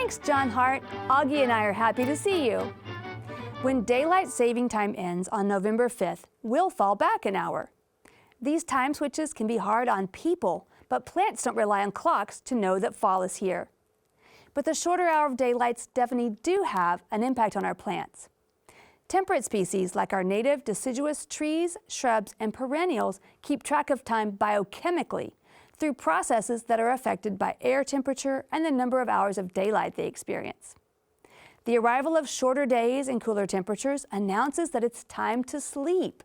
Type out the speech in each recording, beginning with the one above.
Thanks, John Hart. Augie and I are happy to see you. When daylight saving time ends on November 5th, we'll fall back an hour. These time switches can be hard on people, but plants don't rely on clocks to know that fall is here. But the shorter hour of daylights definitely do have an impact on our plants. Temperate species like our native deciduous trees, shrubs, and perennials keep track of time biochemically through processes that are affected by air temperature and the number of hours of daylight they experience. The arrival of shorter days and cooler temperatures announces that it's time to sleep.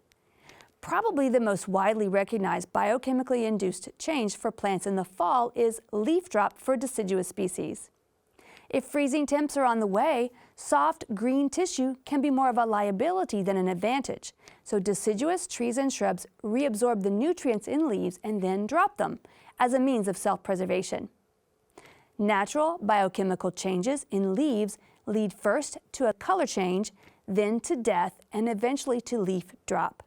Probably the most widely recognized biochemically induced change for plants in the fall is leaf drop for deciduous species. If freezing temps are on the way, soft green tissue can be more of a liability than an advantage. So deciduous trees and shrubs reabsorb the nutrients in leaves and then drop them as a means of self-preservation. Natural biochemical changes in leaves lead first to a color change, then to death, and eventually to leaf drop.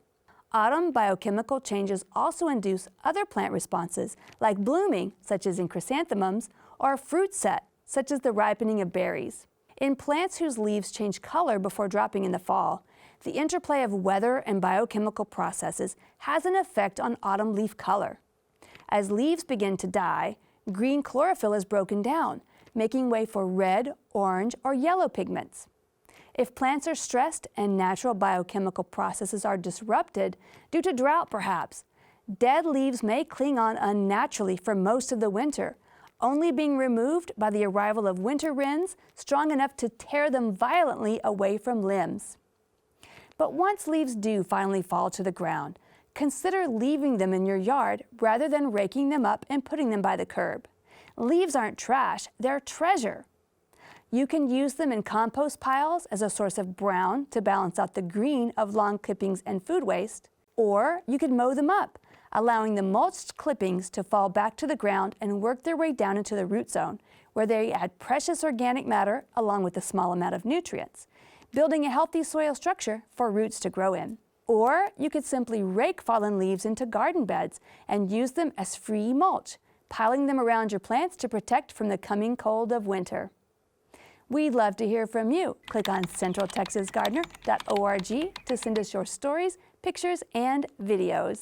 Autumn biochemical changes also induce other plant responses like blooming, such as in chrysanthemums, or fruit set, such as the ripening of berries. In plants whose leaves change color before dropping in the fall, the interplay of weather and biochemical processes has an effect on autumn leaf color. As leaves begin to die, green chlorophyll is broken down, making way for red, orange, or yellow pigments. If plants are stressed and natural biochemical processes are disrupted, due to drought perhaps, dead leaves may cling on unnaturally for most of the winter, only being removed by the arrival of winter winds strong enough to tear them violently away from limbs. But once leaves do finally fall to the ground, consider leaving them in your yard rather than raking them up and putting them by the curb. Leaves aren't trash, they're treasure. You can use them in compost piles as a source of brown to balance out the green of lawn clippings and food waste, or you could mow them up, allowing the mulched clippings to fall back to the ground and work their way down into the root zone, where they add precious organic matter along with a small amount of nutrients, building a healthy soil structure for roots to grow in. Or you could simply rake fallen leaves into garden beds and use them as free mulch, piling them around your plants to protect from the coming cold of winter. We'd love to hear from you. Click on centraltexasgardener.org to send us your stories, pictures, and videos.